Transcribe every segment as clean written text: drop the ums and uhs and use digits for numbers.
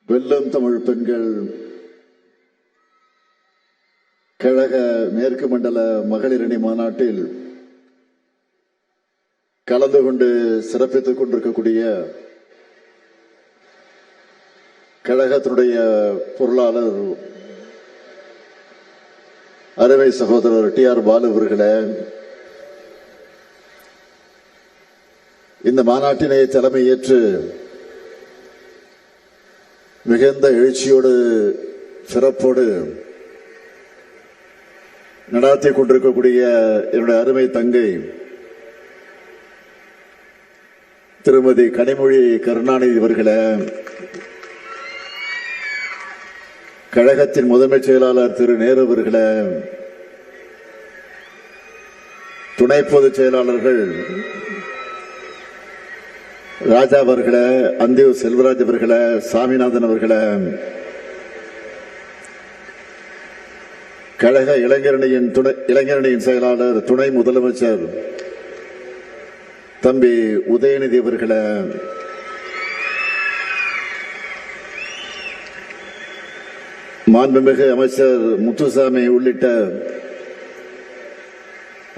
வெல்லம் தமிழ் பெண்கள் கழக மேற்கு மண்டல மகளிர் அணி மாநாட்டில் கலந்து கொண்டு சிறப்பித்துக் கொண்டிருக்கக்கூடிய கழகத்தினுடைய பொருளாளர் அருமை சகோதரர் டி.ஆர். பாலு அவர்களே, இந்த மாநாட்டினை தலைமையேற்று மிகுந்த எழுச்சியோடு சிறப்போடு நடாத்தி கொண்டிருக்கக்கூடிய என்னுடைய அருமை தங்கை திருமதி கனிமொழி கருணாநிதி அவர்களே, கழகத்தின் முதன்மை செயலாளர் திரு நேரு அவர்களே, துணை பொதுச் செயலாளர்கள் ராஜா அவர்களே, அந்தியூர் செல்வராஜ் அவர்களே, சாமிநாதன் அவர்களே, கழக இளைஞரணியின் செயலாளர் துணை முதலமைச்சர் தம்பி உதயநிதி அவர்களே, மாண்புமிகு அமைச்சர் முத்துசாமி உள்ளிட்ட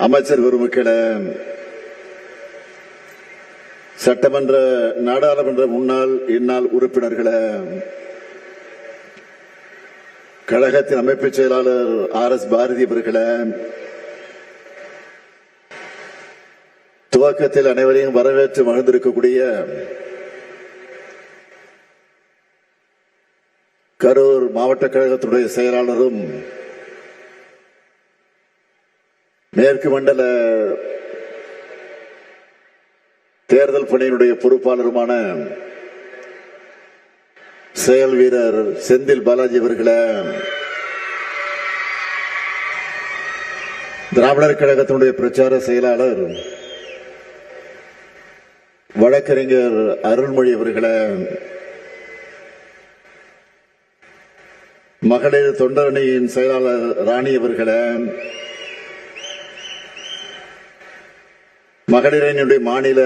அமைச்சர் பெருமக்களே, சட்டமன்ற நாடாளுமன்ற முன்னாள் இந்நாள் உறுப்பினர்களே, கழகத்தின் அமைப்பு செயலாளர் R.S. பாரதி அவர்களே, துவக்கத்தில் அனைவரையும் வரவேற்று மகிழ்ந்திருக்கக்கூடிய கரூர் மாவட்ட கழகத்துடைய செயலாளரும் மேற்கு மண்டல தேர்தல் பணியினுடைய பொறுப்பாளருமான செயல் வீரர் செந்தில் பாலாஜி அவர்களே, திராவிடர் கழகத்தினுடைய பிரச்சார செயலாளர் வழக்கறிஞர் அருள்மொழி அவர்களே, மகளிர் தொண்டரணியின் செயலாளர் ராணி அவர்களே, மகளிரணியுடைய மாநில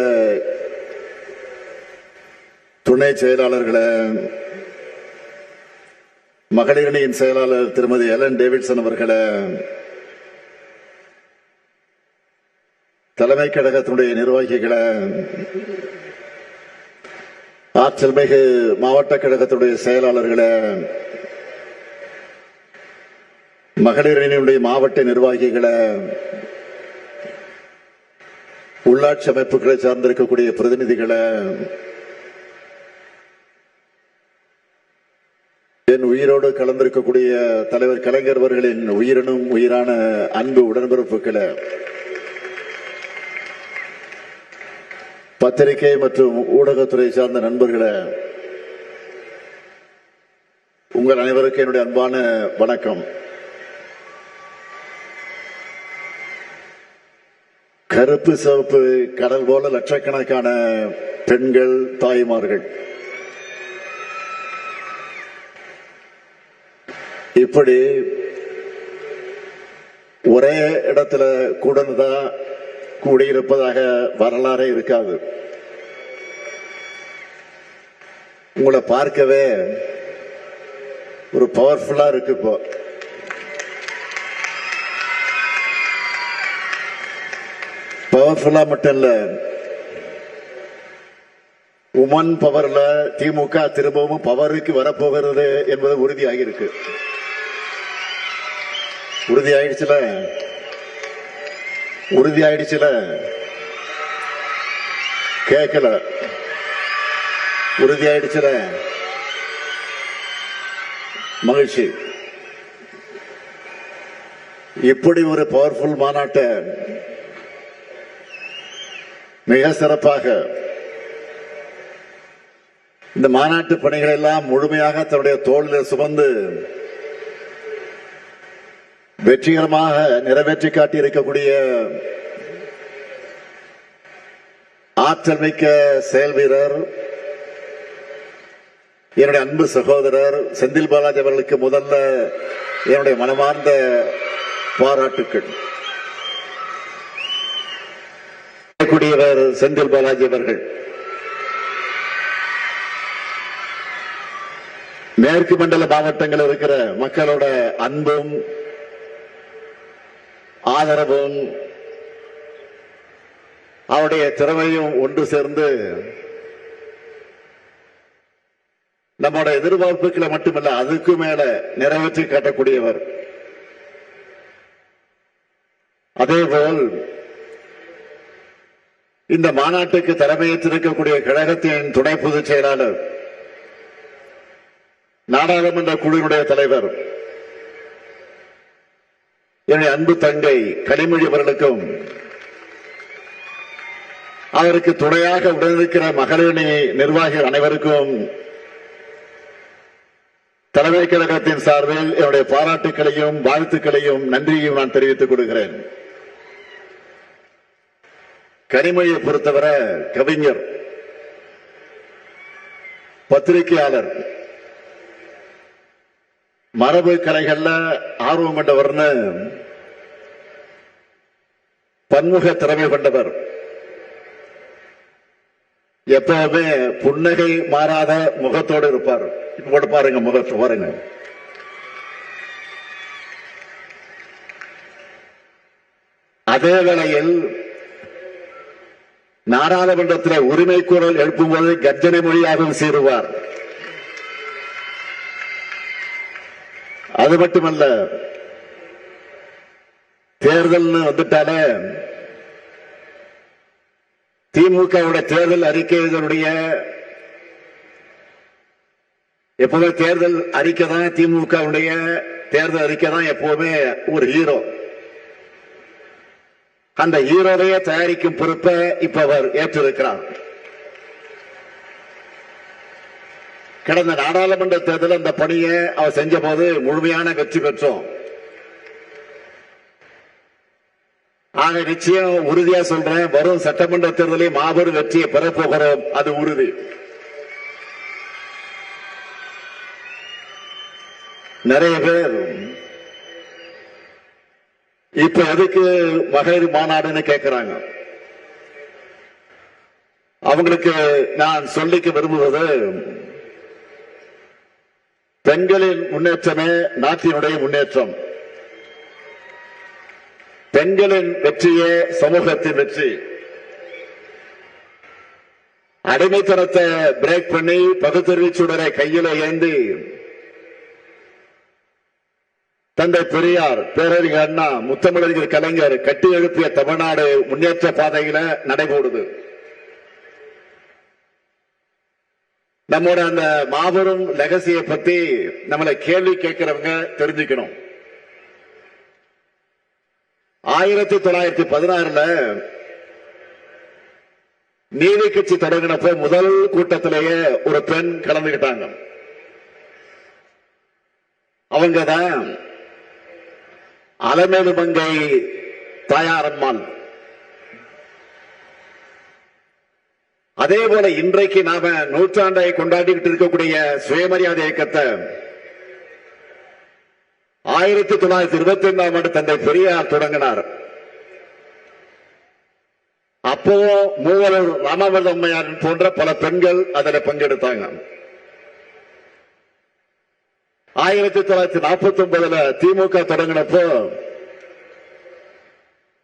துணை செயலாளர்களே, மகளிரணியின் செயலாளர் திருமதி எலன் டேவிட்சன் அவர்களே, தலைமை கழகத்தினுடைய நிர்வாகிகளே, ஆற்றல் மிகு மாவட்ட கழகத்தினுடைய செயலாளர்களே, மகளிரணியுடைய மாவட்ட நிர்வாகிகளே, உள்ளாட்சி அமைப்புகளை சார்ந்திருக்கக்கூடிய பிரதிநிதிகளே, என் உயிரோடு கலந்திருக்கக்கூடிய தலைவர் கலைஞர் அவர்களின் உயிரினும் உயிரான அன்பு உடன்பிறப்புகளே, பத்திரிகை மற்றும் ஊடகத்துறை சார்ந்த நண்பர்களே, உங்கள் அனைவருக்கும் என்னுடைய அன்பான வணக்கம். கருப்பு சிவப்பு கடல் போல லட்சக்கணக்கான பெண்கள், தாய்மார்கள், இப்படி ஒரே இடத்துல கூடியிருப்பதாக வரலாறே இருக்காது. உங்களை பார்க்கவே ஒரு பவர்ஃபுல்லா இருக்கு. இப்போ பவர்ஃபுல்லா மட்டும் இல்ல, உமன் பவர்ல திமுக திரும்பவும் பவருக்கு வரப்போகிறது என்பது உறுதியாகியிருக்கு. உறுதியாயிடுச்சுல கேட்கல, உறுதியாயிடுச்சுல மகிழ்ச்சி. இப்படி ஒரு பவர்ஃபுல் மாநாட்டை மிக சிறப்பாக இந்த மாநாட்டு பணிகளை எல்லாம் முழுமையாக தன்னுடைய தோளில் சுமந்து வெற்றிகரமாக நிறைவேற்றி காட்டியிருக்கக்கூடிய ஆற்றல் மிக்க செயல் வீரர் என்னுடைய அன்பு சகோதரர் செந்தில் பாலாஜி அவர்களுக்கு முதல்ல என்னுடைய மனமார்ந்த பாராட்டுக்கள். செந்தில் பாலாஜி அவர்கள் மேற்கு மண்டல மாவட்டங்கள் இருக்கிற மக்களோட அன்பும் ஆதரவும் அவருடைய திறமையும் ஒன்று சேர்ந்து நம்மோட எதிர்பார்ப்புகளை மட்டுமல்ல அதுக்கு மேல நிறைவேற்றி காட்டக்கூடியவர். அதேபோல் இந்த மாநாட்டுக்கு தலைமையேற்றிருக்கக்கூடிய கழகத்தின் துணை பொதுச் செயலாளர், நாடாளுமன்ற குழுவினுடைய தலைவர் என்னுடைய அன்பு தங்கை கனிமொழி அவர்களுக்கும், அவருக்கு துணையாக உடனிருக்கிற மகளிரணி நிர்வாகிகள் அனைவருக்கும் தலைமை கழகத்தின் சார்பில் என்னுடைய பாராட்டுக்களையும் வாழ்த்துக்களையும் நன்றியையும் நான் தெரிவித்துக் கொள்கிறேன். கனிமொழியை பொறுத்தவரை கவிஞர், பத்திரிகையாளர், மரபு கலைகள்ல ஆர்வம் கொண்டவர்னு பன்முக திறமை கொண்டவர். எப்பவுமே புன்னகை மாறாத முகத்தோடு இருப்பார். இப்ப பாருங்க, முகத்தை பாருங்க. அதே வேளையில் நாடாளுமன்றத்தில் உரிமை குரல் எழுப்பும்போது கர்ஜனை மொழியாகவும் சீருவார். அது மட்டுமல்ல, தேர்தல் வந்துட்டாலே திமுகவுடைய தேர்தல் அறிக்கைகளுடைய எப்பவுமே தேர்தல் அறிக்கை தான், திமுகவுடைய தேர்தல் அறிக்கை தான் எப்பவுமே ஒரு ஹீரோ. அந்த ஹீரோவையே தயாரிக்கும் பொறுப்பை இப்ப அவர் ஏற்றிருக்கிறார். கடந்த நாடாளுமன்ற தேர்தல் அந்த பணியை அவர் செஞ்ச போது முழுமையான வெற்றி பெற்றோம். ஆக நிச்சயம் உறுதியா சொல்றேன், வரும் சட்டமன்ற தேர்தலில் மாபெரும் வெற்றியை பெறப்போகிறோம், அது உறுதி. நிறைய பேர் இப்ப எதுக்கு மகளிர் மாநாடுன்னு கேட்கிறாங்க. அவங்களுக்கு நான் சொல்லிக்க விரும்புவது, பெண்களின் முன்னேற்றமே நாட்டினுடைய முன்னேற்றம். பெண்களின் வெற்றியே சமூகத்தின் வெற்றி. அடிமைத்தனத்தை பிரேக் பண்ணி பகுத்தறிவு சுடரை கையில ஏந்தி தந்தை பெரியார், பேரறிஞர் அண்ணா, முத்தமிழறிஞர் கலைஞர் கட்டி எழுப்பிய தமிழ்நாடு முன்னேற்ற பாதையில நடைபோடுது. நம்மோட அந்த மாபெரும் லெகசியை பத்தி நம்மளை கேள்வி கேட்கிறவங்க தெரிஞ்சுக்கணும். 1916 நீதி கட்சி தொடங்கினப்ப முதல் கூட்டத்திலேயே ஒரு பெண் கலந்துகிட்டாங்க. அவங்கதான் அலமேலு மங்கை தாயாரம்மாள். அதே போல இன்றைக்கு நாம நூற்றாண்டை கொண்டாடிக்கிட்டு இருக்கக்கூடிய சுயமரியாதை இயக்கத்தை 1925 ஆண்டு தந்தை பெரியார் தொடங்கினார். அப்போ மூவலூர் ராமாமிர்த அம்மையார் போன்ற பல பெண்கள் அதில் பங்கெடுத்தாங்க. 1949 திமுக தொடங்கினப்போ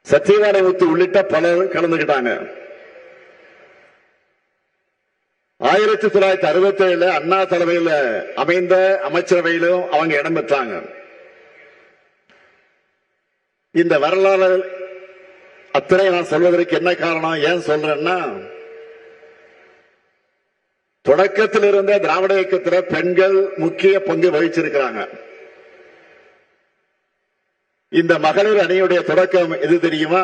சத்தியவானமுத்து உள்ளிட்ட பலர் கலந்துகிட்டாங்க. 1967 அண்ணா தலைமையில் அமைந்த அமைச்சரவையிலும் அவங்க இடம் பெற்றாங்க. இந்த வரலாறு அத்தனை நான் சொல்வதற்கு என்ன காரணம், ஏன் சொல்றேன்னா, தொடக்கத்தில் இருந்த திராவிட இயக்கத்தில் பெண்கள் முக்கிய பங்கு வகிச்சிருக்கிறாங்க. இந்த மகளிர் அணியுடைய தொடக்கம் எது தெரியுமா?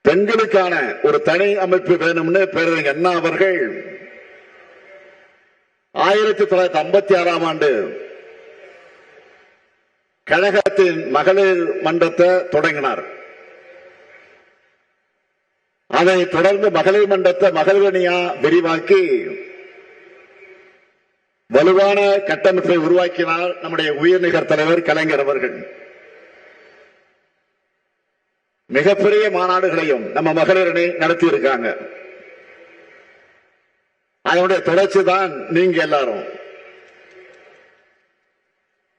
பெண்களுக்கான ஒரு தனி அமைப்பு வேணும்னு பேரறிஞர் அண்ணா அவர்கள் 1956 ஆண்டு கழகத்தின் மகளிர் மன்றத்தை தொடங்கினார். அதை தொடர்ந்து மகளிர் மன்றத்தை மகளிர் அணியா விரிவாக்கி வலுவான கட்டமைப்பை உருவாக்கினார் நம்முடைய உயர்நிகர் தலைவர் கலைஞர் அவர்கள். மிகப்பெரிய மாநாடுகளையும் நம்ம மகளிர் அணி நடத்தி இருக்காங்க. அதனுடைய தொடர்ச்சி தான் நீங்க எல்லாரும்.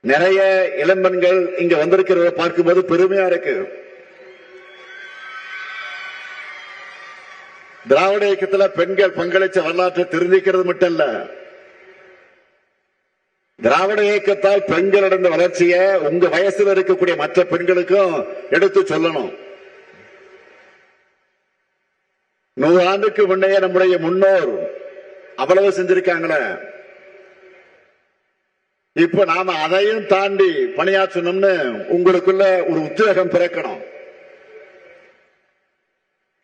நிறைய இளம்பெண்கள் இங்க வந்திருக்கிறத பார்க்கும்போது பெருமையா இருக்கு. திராவிட இயக்கத்தில் பெண்கள் பங்களிச்ச வரலாற்றை தெரிஞ்சுக்கிறது மட்டும் இல்ல, திராவிட இயக்கத்தால் பெண்கள் அடைந்த வளர்ச்சியை உங்க வயசுல இருக்கக்கூடிய மற்ற பெண்களுக்கும் எடுத்து சொல்லணும். 100 ஆண்டுக்கு முன்னே நம்முடைய முன்னோர் அவ்வளவு செஞ்சிருக்காங்களே, இப்ப நாம அதையும் தாண்டி பணியாற்றணும்னு உங்களுக்குள்ள ஒரு உத்வேகம் பிறக்கணும்.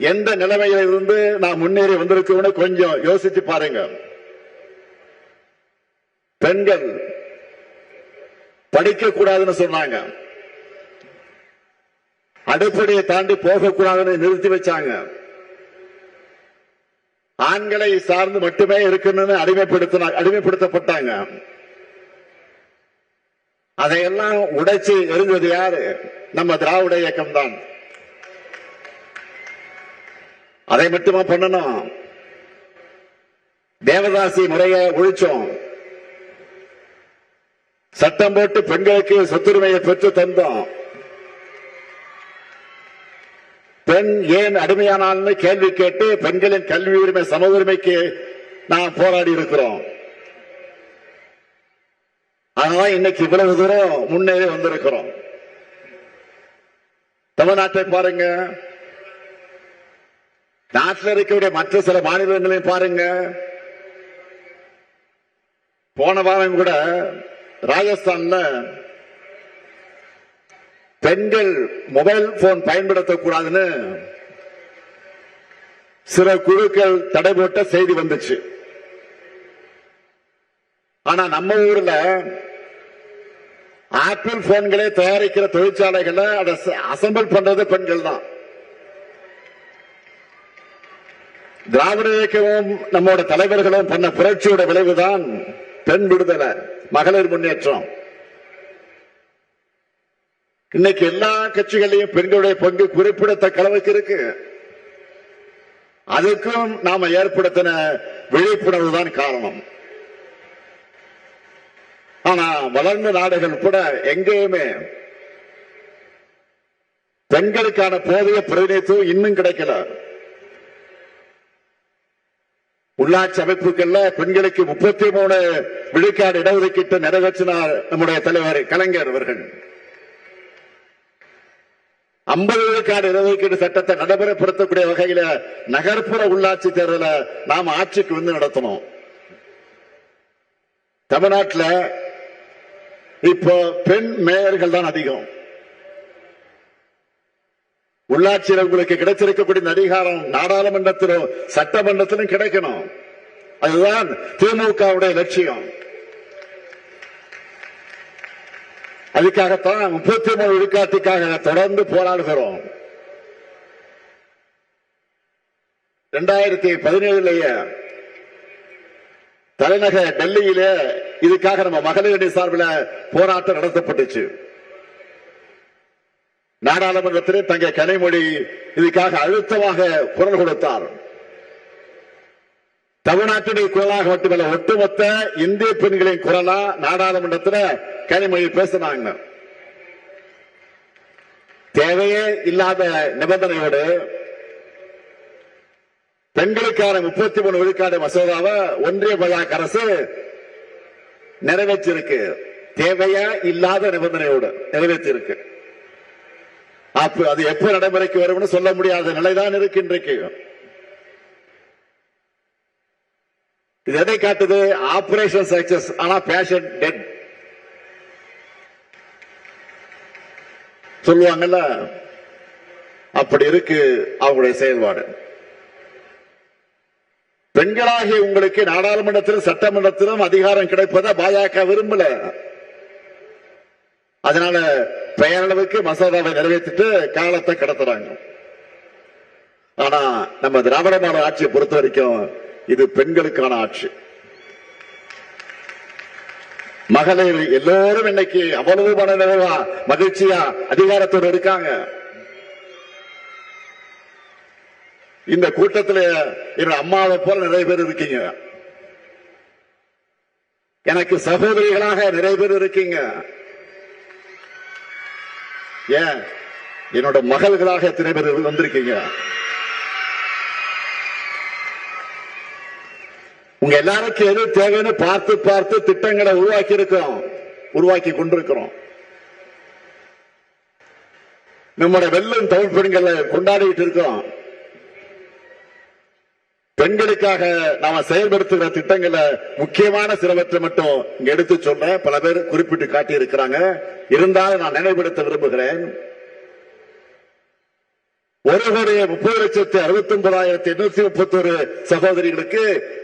எந்த நிலைமையில இருந்து நான் முன்னேறி வந்திருக்கோம்னு கொஞ்சம் யோசிச்சு பாருங்க. பெண்கள் படிக்க கூடாதுன்னு சொன்னாங்க, அடிப்படையை தாண்டி போகக்கூடாதுன்னு நிறுத்தி வச்சாங்க. ஆண்களை சார்ந்து மட்டுமே இருக்கணும்னு அடிமைப்படுத்தப்பட்டாங்க. அதையெல்லாம் உடைச்சு எரிஞ்சது யாரு? நம்ம திராவிட இயக்கம் தான். அதை மட்டுமா பண்ணணும்? தேவதாசி முறையை ஒழிச்சோம், சட்டம் போட்டு பெண்களுக்கு சொத்துரிமையை பெற்று தந்தோம். பெண் ஏன் அடிமையானால்னு கேள்வி கேட்டு பெண்களின் கல்வி உரிமை சம உரிமைக்கு நாம் போராடி இருக்கிறோம். அதனால இன்னைக்கு இவ்வளவு தூரம் முன்னேறி வந்திருக்கிறோம். தமிழ்நாட்டை பாருங்க, நாட்டில் இருக்கக்கூடிய மற்ற சில மாநிலங்களையும் பாருங்க. போன வாரம் கூட ராஜஸ்தான்ல பெண்கள் மொபைல் போன் பயன்படுத்தக்கூடாதுன்னு சில குழுக்கள் தடை போட்ட செய்தி வந்துச்சு. ஆனா நம்ம ஊர்ல ஆப்பிள் போன்களை தயாரிக்கிற தொழிற்சாலைகளை அதை அசம்பிள் பண்றது பெண்கள் தான். திராவிட இயக்கமும் நம்மோட தலைவர்களும் பண்ண புரட்சியோட விளைவுதான் பெண் விடுதலை, மகளிர் முன்னேற்றம். இன்னைக்கு எல்லா கட்சிகளையும் பெண்களுடைய பங்கு குறிப்பிடத்தக்க அளவுக்கு இருக்கு. அதுக்கும் நாம ஏற்படுத்தின விழிப்புணர்வு தான் காரணம். ஆனா வளர்ந்த நாடுகள் கூட எங்கேயுமே பெண்களுக்கான போதிய பிரதிநிதித்துவம் இன்னும் கிடைக்கல. உள்ளாட்சி அமைப்புகள்ல பெண்களுக்கு 33 விழுக்காடு இடஒதுக்கீட்டு நிறைவேற்றினார் நம்முடைய தலைவர் கலைஞர் அவர்கள். 50 விழுக்காடு இடஒதுக்கீடு சட்டத்தை நடைமுறைப்படுத்தக்கூடிய வகையில நகர்ப்புற உள்ளாட்சி தேர்தலை நாம் ஆட்சிக்கு வந்து நடத்தணும். தமிழ்நாட்டில் இப்போ பெண் மேயர்கள் தான் அதிகம். உள்ளாட்சியில் உங்களுக்கு கிடைச்சிருக்கக்கூடிய அதிகாரம் நாடாளுமன்றத்திலும் சட்டமன்றத்திலும் கிடைக்கணும். அதுதான் திமுகவுடைய லட்சியம். அதுக்காகத்தான் 33 விழுக்காட்டுக்காக தொடர்ந்து போராடுகிறோம். 2017 தலைநகர் டெல்லியிலே இதுக்காக நம்ம மகளிரணி சார்பில் போராட்டம் நடத்தப்பட்டுச்சு. நாடாளுமன்றத்தில் தங்க கனிமொழி இதுக்காக அழுத்தமாக குரல் கொடுத்தார். தமிழ்நாட்டுடைய குரலாக மட்டுமல்ல, ஒட்டுமொத்த இந்திய பெண்களின் குரலா நாடாளுமன்றத்தில் கனிமொழி பேசினாங்க. தேவையே இல்லாத நிபந்தனையோடு பெண்களுக்கான 33 விழுக்காடு மசோதாவை ஒன்றிய பாஜக அரசு நிறைவேற்றிருக்கு. தேவையா இல்லாத நிபந்தனையோடு நிறைவேற்றிருக்கு. அப்ப அது எப்ப நடைமுறைக்கு வரும் சொல்ல முடியாத நிலைதான் இருக்கு. இது எதை காட்டுது? ஆபரேஷன் சக்சஸ், ஆனா பேஷன் டெட் சொல்லுவாங்கல்ல, அப்படி இருக்கு அவங்களுடைய செயல்பாடு. பெண்களாகிய உங்களுக்கு நாடாளுமன்றத்திலும் சட்டமன்றத்திலும் அதிகாரம் கிடைப்பதை பாஜக விரும்பல. அதனால பெயரளவுக்கு மசோதாவை நிறைவேற்றிட்டு காலத்தை கடத்துறாங்க. ஆனா நம்ம திராவிட மாடல் ஆட்சியை பொறுத்த வரைக்கும் இது பெண்களுக்கான ஆட்சி. மகளிர் எல்லோரும் இன்னைக்கு அவ்வளவு மனநிறைவா மகிழ்ச்சியா அதிகாரத்தோடு இருக்காங்க. இந்த கூட்டத்தில் என்னோட அம்மாவை போல நிறைய பேர் இருக்கீங்க. எனக்கு சகோதரிகளாக நிறைய பேர் இருக்கீங்க. ஏன் என்னோட மகள்களாக எத்தனை பேர் வந்திருக்கீங்க. உங்க எல்லாருக்கும் எது தேவைன்னு பார்த்து பார்த்து திட்டங்களை உருவாக்கி கொண்டிருக்கிறோம். நம்முடைய வெல்லும் தமிழ் பெண்களை கொண்டாடிட்டு இருக்கோம். பெண்களுக்காக நாம செயல்படுத்துகிற திட்டங்களை முக்கியமான சிலவற்றை மட்டும் இங்க எடுத்து சொல்றேன். பல பேர் குறிப்பிட்டு காட்டி இருக்கிறாங்க. இருந்தாலும் நான் நினைவுபடுத்த விரும்புகிறேன். 1,30,69,831 சகோதரிகளுக்கு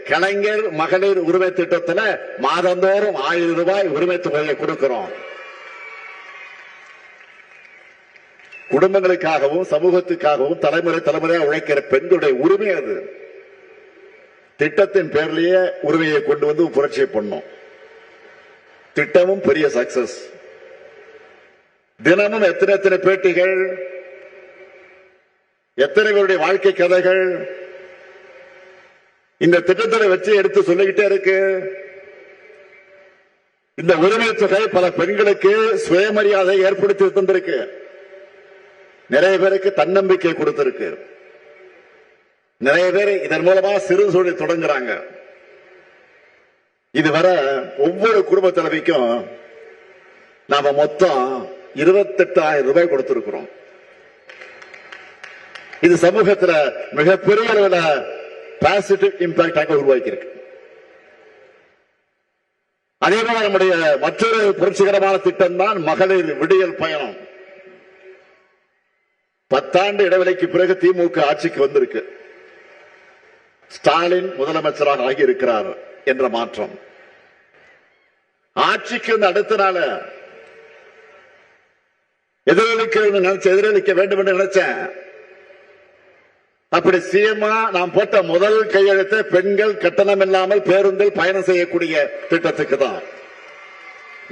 கலைஞர் மகளிர் உரிமை திட்டத்தில் மாதந்தோறும் 1000 ரூபாய் உரிமை தொகையை கொடுக்கிறோம். குடும்பங்களுக்காகவும் சமூகத்துக்காகவும் தலைமுறையாக உழைக்கிற பெண்களுடைய உரிமை அது. திட்டத்தின் பேர்லயே உரிமையை கொண்டு வந்து புரட்சியை பண்ணோம். திட்டமும் பெரிய சக்சஸ். தினமும் எத்தனை பேட்டிகள், எத்தனை பேருடைய வாழ்க்கை கதைகள் இந்த திட்டத்தில் வச்சு எடுத்து சொல்லிக்கிட்டே இருக்கு. இந்த உரிமை தொகை பல பெண்களுக்கு சுயமரியாதை ஏற்படுத்தி தந்திருக்கு. நிறைய பேருக்கு தன்னம்பிக்கை கொடுத்திருக்கு. நிறைய பேர் இதன் மூலமா சிறு தொழில் தொடங்குறாங்க. இதுவரை ஒவ்வொரு குடும்ப தலைவிக்கும் நாம மொத்தம் 28,000 ரூபாய் கொடுத்திருக்கிறோம். இது சமூகத்தில் மிகப்பெரிய அளவில் பாசிட்டிவ் இம்பாக்ட் உருவாக்கி இருக்கு. அதே போல நம்முடைய மற்றொரு புரட்சிகரமான திட்டம் தான் மகளிர் விடியல் பயணம். 10 ஆண்டு இடைவெளிக்கு பிறகு திமுக ஆட்சிக்கு வந்திருக்கு. ஸ்டாலின் முதலமைச்சராக ஆகியிருக்கிறார் என்ற மாற்றம். ஆட்சிக்கு அடுத்த நாள் எதிரொலிக்க வேண்டும் என்று நினைச்சேன். அப்படி சிஎம்மா நாம் போட்ட முதல் கையெழுத்து பெண்கள் கட்டணம் இல்லாமல் பேருந்தில் பயணம் செய்யக்கூடிய திட்டத்துக்கு தான்.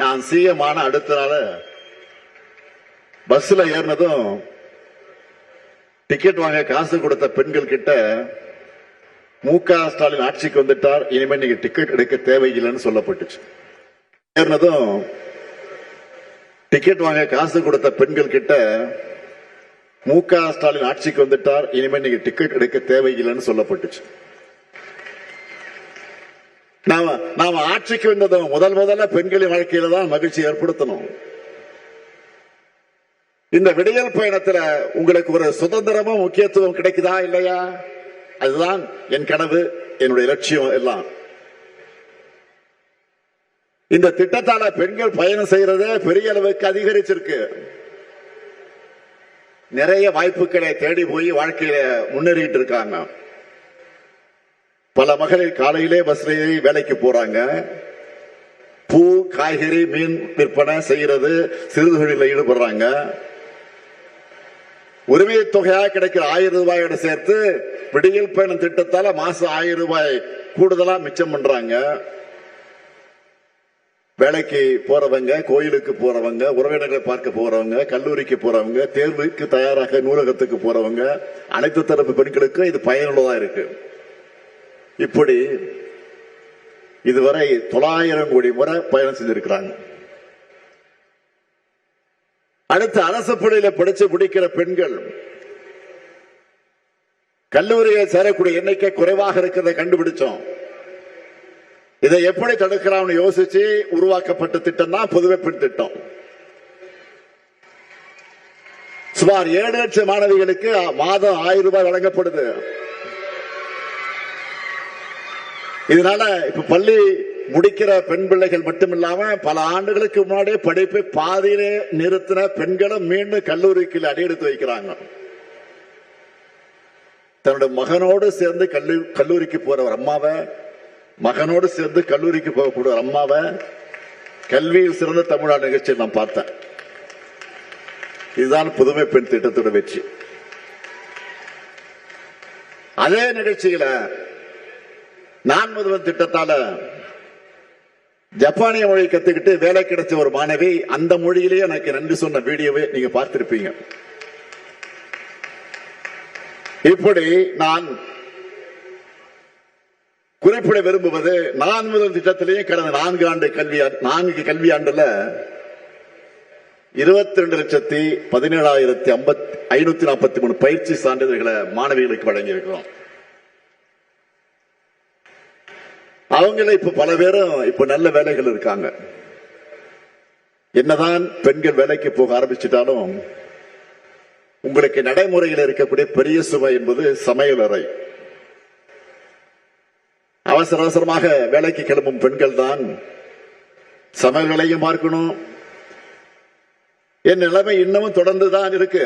நான் சிஎம் ஆன அடுத்த நாள் பஸ்ல ஏறினதும் டிக்கெட் வாங்க காசு கொடுத்த பெண்கள் கிட்ட மு.க. ஸ்டாலின் ஆட்சிக்கு வந்துட்டார், இனிமே நீங்க டிக்கெட் எடுக்க தேவையில்லைன்னு சொல்லப்பட்டுச்சு. ஏறினதும் டிக்கெட் வாங்க காசு கொடுத்த பெண்கள் கிட்ட மு.க. ஸ்டாலின் ஆட்சிக்கு வந்துட்டார், இனிமே நீங்க டிக்கெட் எடுக்க தேவையில்லைன்னு சொல்லப்பட்டுச்சு. நாம ஆட்சிக்கு வந்ததும் முதல்ல பெண்களின் வாழ்க்கையில தான் மகிழ்ச்சி ஏற்படுத்தணும். இந்த விடியல் பயணத்துல உங்களுக்கு ஒரு சுதந்திரமும் முக்கியத்துவம் கிடைக்குதா இல்லையா? அதுதான் என் கனவு, என்னுடைய லட்சியம் எல்லாம். இந்த திட்டத்தால பெண்கள் பயணம் செய்யறதே பெரிய அளவுக்கு அதிகரிச்சிருக்கு. நிறைய வாய்ப்புகளை தேடி போய் வாழ்க்கையில முன்னேறிட்டு இருக்காங்க. பல மகளிர் காலையிலே பஸ்லேயே வேலைக்கு போறாங்க. பூ, காய்கறி, மீன் விற்பனை செய்யறது, சிறு தொழிலில் ஈடுபடுறாங்க. உரிமை தொகையாக கிடைக்கிற 1000 ரூபாயோட சேர்த்து விடியல் பயணம் திட்டத்தால மாசம் 1000 ரூபாய் கூடுதலா மிச்சம் பண்றாங்க. வேலைக்கு போறவங்க, கோயிலுக்கு போறவங்க, உறவினர்களை பார்க்க போறவங்க, கல்லூரிக்கு போறவங்க, தேர்வுக்கு தயாராக நூலகத்துக்கு போறவங்க, அனைத்து தரப்பு பெண்களுக்கும் இது பயனுள்ளதா இருக்கு. இப்படி இதுவரை 900 கோடி முறை பயணம் செஞ்சிருக்கிறாங்க. அடுத்து அரசு பள்ளியில படிச்சு முடிக்கிற பெண்கள் கல்லூரியில் சேரக்கூடிய எண்ணிக்கை குறைவாக இருக்கிறத கண்டுபிடிச்சோம். இதை எப்படி தடுக்கலாம்னு யோசிச்சு உருவாக்கப்பட்ட திட்டம் தான் புதுமை பெண் திட்டம். சுமார் 7 லட்சம் மாணவிகளுக்கு மாதம் 1000 ரூபாய் வழங்கப்படுது. இதனால இப்ப பள்ளி முடிக்கிற பெண் பிள்ளைகள் மட்டுமில்லாம பல ஆண்டுகளுக்கு முன்னாடியே படிப்பை பாதியிலே நிறுத்தின பெண்களும் மீண்டும் கல்லூரிக்கு அடியெடுத்து வைக்கிறாங்க. தன்னுடைய மகனோடு சேர்ந்து கல்லூரிக்கு போற ஒரு அம்மாவை, மகனோடு சேர்ந்து கல்லூரிக்கு போகக்கூடிய ஒரு அம்மாவை கல்வியில் சிறந்த தமிழ்நாடு நிகழ்ச்சியை நான் பார்த்தேன். இதுதான் புதுமை பெண் திட்டத்தோட வெற்றி. அதே நிகழ்ச்சியில நான் முதல்வன் திட்டத்தால ஜப்பானிய மொழி கத்துக்கிட்டு வேலை கிடைச்ச ஒரு மாணவி அந்த மொழியிலேயே எனக்கு நன்றி சொன்ன வீடியோவை நீங்க பார்த்திருப்பீங்க. இப்படி நான் குறிப்பிட விரும்புவது நான் முதல் திட்டத்திலேயே கடந்த 4 கல்வியாண்டுல 22,17,543 பயிற்சி சான்றிதழ்களை மாணவிகளுக்கு வழங்கியிருக்கிறோம். அவங்கள இப்ப பல பேரும் இப்ப நல்ல வேலைகள் இருக்காங்க. என்னதான் பெண்கள் வேலைக்கு போக ஆரம்பிச்சிட்டாலும் உங்களுக்கு நடைமுறையில் இருக்கக்கூடிய பெரிய சுமை என்பது சமையல் அறை. அவசர அவசரமாக வேலைக்கு கிளம்பும் பெண்கள் தான் சமையல் வேலையும் பார்க்கணும். என் நிலைமை இன்னமும் தொடர்ந்துதான் இருக்கு,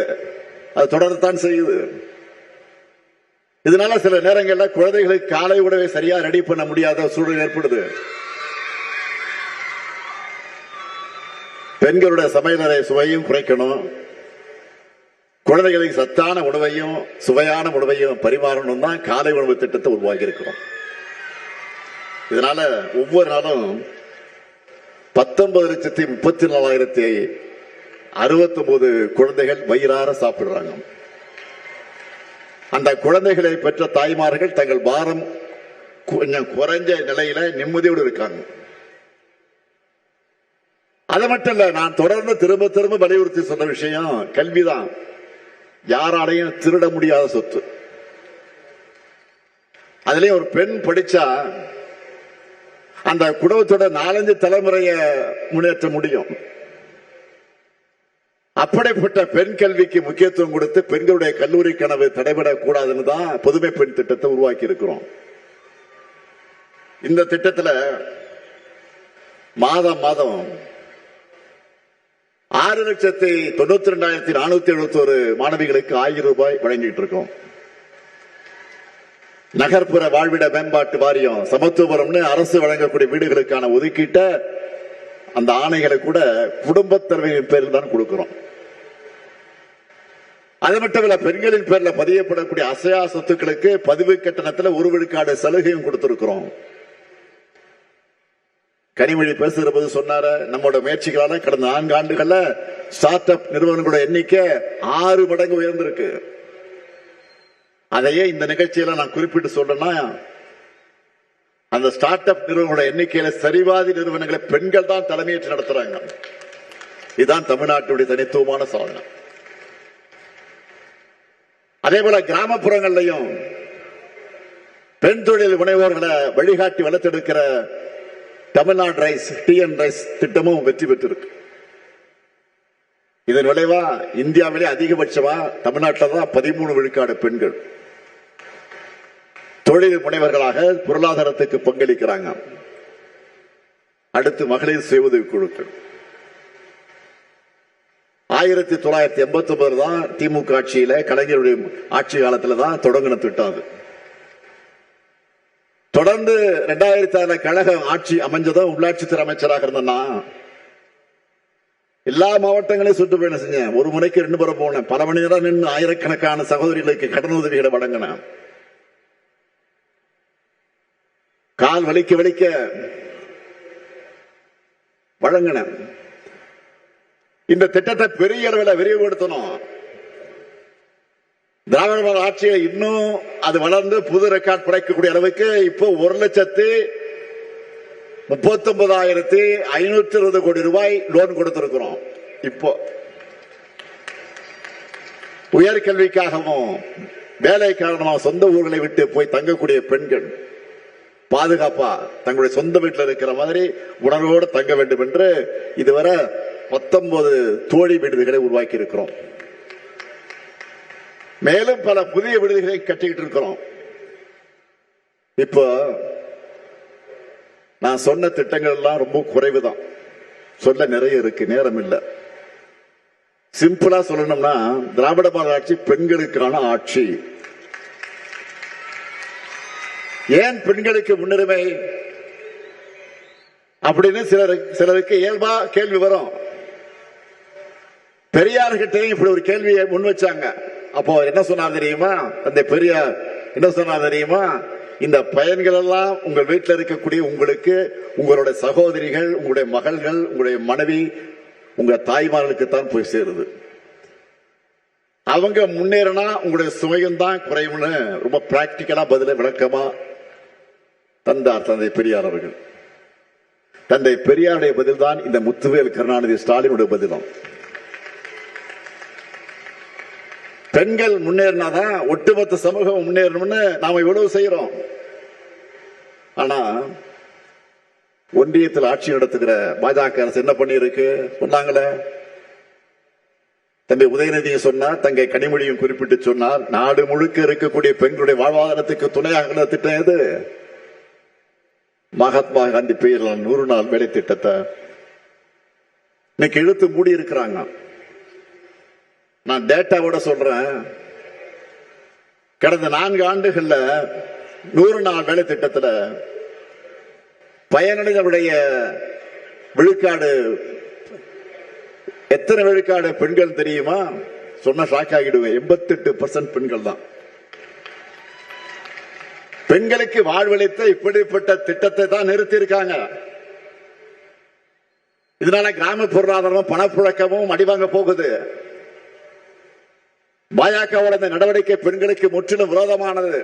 அது தொடர்ந்துதான் செய்யுது. இதனால சில நேரங்கள்ல குழந்தைகளுக்கு காலை உணவை சரியா ரெடி பண்ண முடியாத சூழல் ஏற்படுது. பெண்களுடைய சமையலறை சுவையும் குறைக்கணும், குழந்தைகளுக்கு சத்தான உணவையும் சுவையான உணவையும் பரிமாறணும் தான் காலை உணவு திட்டத்தை உருவாக்கி இருக்கிறோம். இதனால ஒவ்வொரு நாளும் 19,34,069 குழந்தைகள் வயிறார சாப்பிடுறாங்க. அந்த குழந்தைகளை பெற்ற தாய்மார்கள் தங்கள் பாரம் கொஞ்சம் குறைஞ்ச நிலையில நிம்மதியோடு இருக்காங்க. அது மட்டும் இல்ல, நான் தொடர்ந்து திரும்ப திரும்ப வலியுறுத்தி சொன்ன விஷயம் கல்விதான். யாராலையும் திருட முடியாத சொத்து. அதுலயும் ஒரு பெண் படிச்சா அந்த குடும்பத்தோட 4-5 தலைமுறையை முன்னேற்ற முடியும். அப்படிப்பட்ட பெண் கல்விக்கு முக்கியத்துவம் கொடுத்து பெண்களுடைய கல்லூரி கனவு தடைபடக்கூடாதுன்னு தான் புதுமை பெண் திட்டத்தை உருவாக்கி இருக்கிறோம். இந்த திட்டத்தில் மாதம் 6,92,471 மாணவிகளுக்கு 1000 ரூபாய் வழங்கிட்டு இருக்கோம். நகர்ப்புற வாழ்விட மேம்பாட்டு வாரியம் சமத்துவபுரம்னு அரசு வழங்கக்கூடிய வீடுகளுக்கான ஒதுக்கீட்ட அந்த ஆணைகளை கூட குடும்பத் தலைவரின் பேரில் தான் கொடுக்கிறோம். அது மட்டும் இல்ல, பெண்களின் பேர்ல பதியப்படக்கூடிய அசையா சொத்துக்களுக்கு பதிவு கட்டணத்தில் 1 விழுக்காடு சலுகையும் கொடுத்திருக்கிறோம். கனிமொழி பேசுகிற போது சொன்னார, நம்மளோட முயற்சிகளால கடந்த 4 ஆண்டுகள்ல ஸ்டார்ட் அப் நிறுவனங்களோட எண்ணிக்கை 6 மடங்கு உயர்ந்திருக்கு. அதையே இந்த நிகழ்ச்சியில நான் குறிப்பிட்டு சொல்றேன்னா, அந்த ஸ்டார்ட் அப் நிறுவனங்களோட எண்ணிக்கையில சரிவாதி நிறுவனங்களை பெண்கள் தான் தலைமையேற்று நடத்துறாங்க. இதுதான் தமிழ்நாட்டுடைய தனித்துவமான சாதனை. அதே போல கிராமப்புறங்கள்லையும் பெண் தொழில் முனைவோர்களை வழிகாட்டி வளர்த்தெடுக்கிற தமிழ்நாடு ரைஸ் டிஎன் ரைஸ் திட்டமும் வெற்றி பெற்றிருக்கு. இதன் விளைவா இந்தியாவிலே அதிகபட்சமா தமிழ்நாட்டில் தான் 13 விழுக்காடு பெண்கள் தொழில் முனைவர்களாக பொருளாதாரத்துக்கு பங்களிக்கிறாங்க. அடுத்து மகளிர் சுய உதவி குழுக்கள் 1989 தான் திமுக ஆட்சியில கலைஞருடைய ஆட்சி காலத்துல தான் தொடங்கின திட்டம். அது தொடர்ந்து 2006 கழக ஆட்சி அமைஞ்சதும் உள்ளாட்சித்துறை அமைச்சராக இருந்தேன்னா எல்லா மாவட்டங்களையும் சுற்றுப்பயணம் செஞ்சேன். ஒரு முறைக்கு 2 முறை போனேன். பல மணி நேரம் நின்று ஆயிரக்கணக்கான சகோதரிகளுக்கு கடன் உதவிகளை வழங்கினேன். கால் வலிக்க வலிக்க வழங்கினேன். இந்த திட்டத்தை பெரிய அளவில் விரிவுபடுத்தணும். திராவிட மாடல் ஆட்சியை இன்னும் அது வளர்ந்து புது ரெக்கார்ட் படைக்கக்கூடிய அளவுக்கு இப்போ 1,39,520 கோடி ரூபாய் லோன் கொடுத்திருக்கிறோம். இப்போ உயர்கல்விக்காகவும் வேலை காரணமாக சொந்த ஊர்களை விட்டு போய் தங்கக்கூடிய பெண்கள் பாதுகாப்பா தங்களுடைய சொந்த வீட்டில் இருக்கிற மாதிரி உணர்வோடு தங்க வேண்டும் என்று இதுவரை 19 தோழி விடுதிகளை உருவாக்கி இருக்கிறோம். மேலும் பல புதிய விடுதிகளை கட்டிக்கிட்டு இருக்கிறோம். இப்போ நான் சொன்ன திட்டங்கள் எல்லாம் ரொம்ப குறைவுதான், சொல்ல நிறைய இருக்கு, நேரம் இல்லை. சிம்பிளா சொல்லணும்னா திராவிட மாடல் ஆட்சி பெண்களுக்கான ஆட்சி. ஏன் பெண்களுக்கு முன்னுரிமை அப்படின்னு சிலருக்கு இயல்பா கேள்வி வரும். பெரியார்கிட்டையும் இப்படி ஒரு கேள்வியை முன் வச்சாங்க. அப்போ என்ன சொன்னார் தெரியுமா? அந்த பெரியார் என்ன சொன்னார் தெரியுமா? இந்த பயன்கள் எல்லாம் உங்கள் வீட்டில் இருக்கக்கூடிய உங்களுக்கு, உங்களுடைய சகோதரிகள், உங்களுடைய மகள்கள், உங்களுடைய மனைவி, உங்க தாய்மார்களுக்கு தான் போய் சேருது. அவங்க முன்னேறினா உங்களுடைய சுமையும் தான் குறையும்னு ரொம்ப பிராக்டிக்கலா பதில விளக்கமா தந்தார் தந்தை பெரியார் அவர்கள். தந்தை பெரியாருடைய பதில் தான் இந்த முத்துவேல் கருணாநிதி ஸ்டாலினுடைய பதிலும். பெண்கள் முன்னேறினாதான் ஒட்டுமொத்த சமூகம் முன்னேறணும்னு நாம இவ்வளவு செய்யறோம். ஆனா ஒன்றியத்தில் ஆட்சி நடத்துகிற பாஜக அரசு என்ன பண்ணி இருக்கு சொன்னாங்களே. தம்பி உதயநிதியை சொன்னார், தங்கை கனிமொழியும் குறிப்பிட்டு சொன்னார், நாடு முழுக்க இருக்கக்கூடிய பெண்களுடைய வாழ்வாதாரத்துக்கு துணையாக திட்டம் எது? மகாத்மா காந்தி பெயரில் 100 நாள் வேலை திட்டத்தை இன்னைக்கு இழுத்து மூடி இருக்கிறாங்க. நான் டேட்டாவோட சொல்றேன். கடந்த 4 ஆண்டுகள்ல 100 நாள் வேலை திட்டத்தில் பயனடைந்தவருடைய விழுக்காடு எத்தனை விழுக்காடு பெண்கள் தெரியுமா? சொன்ன ஷாக் ஆகிடுவேன். 88% பெண்கள் தான். பெண்களுக்கு வாழ்வளித்த இப்படிப்பட்ட திட்டத்தை தான் நிறுத்தி இருக்காங்க. இதனால கிராம பொருளாதாரமும் பணப்புழக்கமும் அடிவாங்க போகுது. பாஜகவோட இந்த நடவடிக்கை பெண்களுக்கு முற்றிலும் விரோதமானது.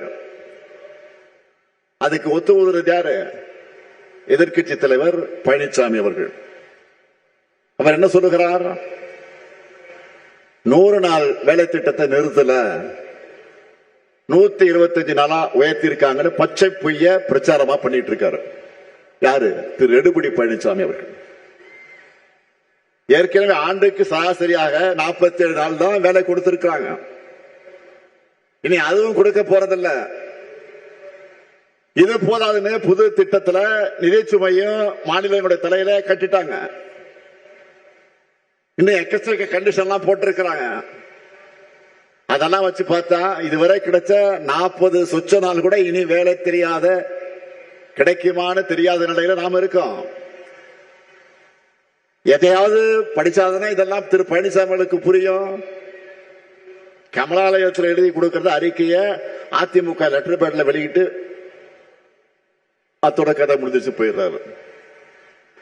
அதுக்கு ஒத்துழைக்கிறது யாரு? எதிர்க்கட்சி தலைவர் பழனிசாமி அவர்கள். அவர் என்ன சொல்லுகிறார்? 100 நாள் வேலை திட்டத்தை நிறுத்தல, 125 நாளா உயர்த்திருக்காங்கன்னு பச்சை பொய்ய பிரச்சாரமா பண்ணிட்டு இருக்காரு. யாரு? திரு எடப்பாடி பழனிசாமி அவர்கள். ஏற்கனவே ஆண்டுக்கு சராசரியாக 47 நாள் தான் வேலை கொடுத்திருக்காங்க. இனி அதுவும் கொடுக்க போறதில்ல. இது போதாதுன்னு புது திட்டத்தில் நிதி சுமையும் மாநிலங்களுடைய தலையில கட்டிட்டாங்க. இன்னும் எக்கச்சக்க கண்டிஷன்லாம் போட்டிருக்கிறாங்க. அதெல்லாம் வச்சு பார்த்தா இதுவரை கிடைச்ச 40 சொச்ச நாள் கூட இனி வேலை தெரியாத, கிடைக்குமான்னு தெரியாத நிலையில நாம இருக்கோம். எதையாவது படிச்சாதானே இதெல்லாம் திரு பழனிசாமிகளுக்கு புரியும். கமலாலயத்தில் எழுதி கொடுக்கறது அறிக்கைய அதிமுக லெட்டர் பேட்ல வெளியிட்டு அத்தோட கதை முடிஞ்சிச்சு போயிடுறாரு.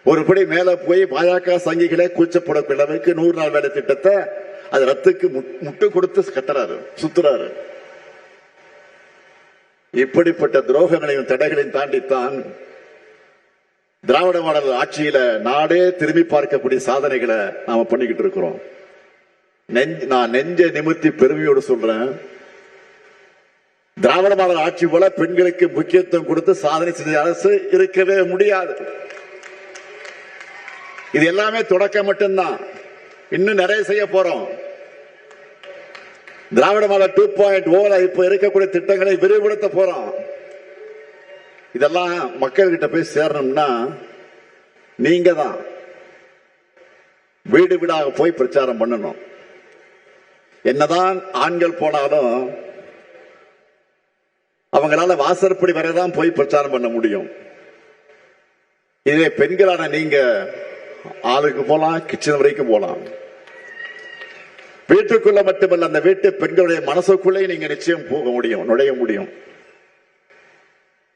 ஒருபடி மேல போய் பாஜக சங்கிகளை கூச்சப்படக்கூடிய அளவுக்கு 100 நாள் வேலை திட்டத்தை அது ரத்துக்கு முட்டு கொடுத்து கத்துறாரு, சுத்துறாரு. இப்படிப்பட்ட துரோகங்களையும் தடைகளையும் தாண்டித்தான் திராவிட மாடல் ஆட்சியில நாடே திரும்பி பார்க்கக்கூடிய சாதனைகளை நாம பண்ணிக்கிட்டு இருக்கிறோம். நான் நெஞ்ச நிமிர்த்தி பெருமையோடு சொல்றேன், திராவிட மாடல் ஆட்சி போல பெண்களுக்கு முக்கியத்துவம் கொடுத்து சாதனை செய்த அரசு இருக்கவே முடியாது. இது எல்லாமே தொடக்கம் மட்டும்தான். இன்னும் நிறைய செய்ய போறோம். திராவிட மாடல் 2.0 இப்ப இருக்கக்கூடிய திட்டங்களை விரிவுபடுத்த போறோம். இதெல்லாம் மக்கள்கிட்ட போய் சேரணும்னா நீங்க தான் வீடு வீடாக போய் பிரச்சாரம் பண்ணணும். என்னதான் ஆண்கள் போனாலும் அவங்களால வாசற்படி வரைதான் போய் பிரச்சாரம் பண்ண முடியும். இதே பெண்களான நீங்க ஆளுக்கு போலாம், கிச்சன் வரைக்கும் போலாம். வீட்டுக்குள்ள மட்டுமல்ல, அந்த வீட்டு பெண்களுடைய மனசுக்குள்ளே நீங்க நிச்சயம் போக முடியும், நுழைய முடியும்.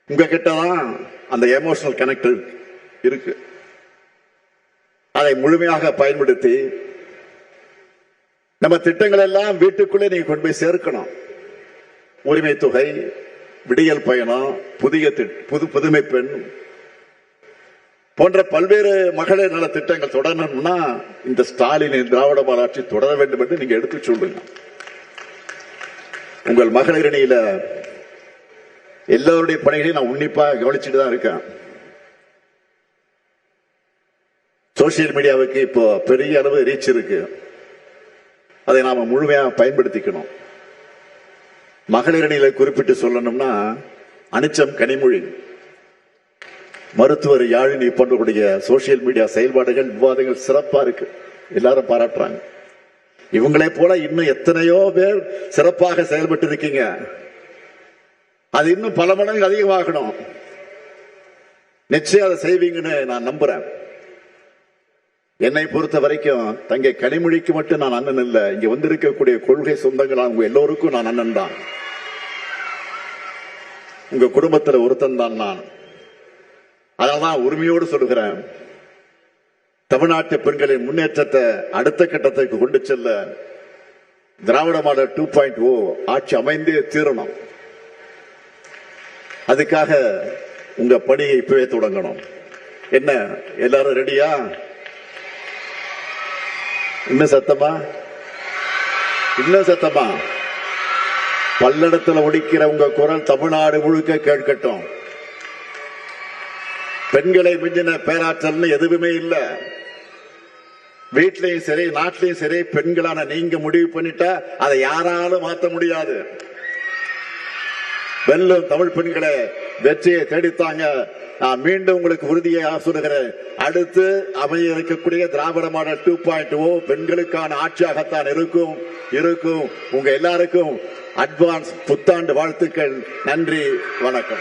உங்ககிட்டதான் அந்த எமோஷனல் கனெக்ட் இருக்கு. அதை முழுமையாக பயன்படுத்தி நம்ம திட்டங்கள் எல்லாம் வீட்டுக்குள்ளே நீங்க கொண்டு போய் சேர்க்கணும். உரிமை தொகை, விடியல் பயணம், புதுமை பெண் போன்ற பல்வேறு மகளிர் நல திட்டங்கள் தொடரணும்னா இந்த ஸ்டாலினின் திராவிட மாடல் ஆட்சி தொடர வேண்டும் என்று நீங்க எடுத்து சொல்லுங்க. உங்கள் மகளிர் அணியில எல்லாருடைய பணிகளையும் நான் உன்னிப்பா கவனிச்சுட்டு தான் இருக்கேன். சோசியல் மீடியாவுக்கு இப்போ பெரிய அளவு ரீச் இருக்கு. அதை நாம முழுமையா பயன்படுத்திக்கணும். மகளிர் அணியில குறிப்பிட்டு சொல்லணும்னா அனிச்சம் கனிமொழி, மருத்துவர் யாழினி போன்றக்கூடிய சோசியல் மீடியா செயல்பாடுகள், விவாதங்கள் சிறப்பா இருக்கு. எல்லாரும் பாராட்டுறாங்க. இவங்களை போல இன்னும் எத்தனையோ பேர் சிறப்பாக செயல்பட்டு இருக்கீங்க. அது இன்னும் பல மடங்கு அதிகமாகணும். நிச்சயம் அதை செய்வீங்கன்னு நான் நம்புறேன். என்னை பொறுத்த வரைக்கும் தங்கை கனிமொழிக்கு மட்டும் நான் அண்ணன் இல்லை, இங்க வந்திருக்கக்கூடிய கொள்கை சொந்தங்கள் அவங்க எல்லோருக்கும் நான் அண்ணன் தான். உங்க குடும்பத்தில் ஒருத்தன் தான் நான். அதனால்தான் உரிமையோடு சொல்லுகிறேன், தமிழ்நாட்டு பெண்களின் முன்னேற்றத்தை அடுத்த கட்டத்திற்கு கொண்டு செல்ல திராவிட மாடல் 2.0 ஆட்சி அமைந்தே தீரணும். அதுக்காக உங்க பணியை இப்பவே தொடங்கணும். என்ன எல்லாரும் ரெடியா? இன்னும் சத்தமா? பல்லடத்தில் ஒடிக்கிற உங்க குரல் தமிழ்நாடு முழுக்க கேட்கட்டும். பெண்களை மிஞ்சின பேராற்றல் எதுவுமே இல்ல. வீட்லயும் சரி நாட்டிலையும் சரி பெண்களான நீங்க முடிவு பண்ணிட்டா அதை யாராலும் மாற்ற முடியாது. வெல்லும் தமிழ் பெண்களை வெற்றியை தேடித்தாங்க. நான் மீண்டும் உங்களுக்கு உறுதியை சொல்லுகிறேன். அடுத்து அமைய இருக்கக்கூடிய திராவிட மாடல் 2.0 பெண்களுக்கான ஆட்சியாகத்தான் இருக்கும். உங்க எல்லாருக்கும் அட்வான்ஸ் புத்தாண்டு வாழ்த்துக்கள். நன்றி, வணக்கம்.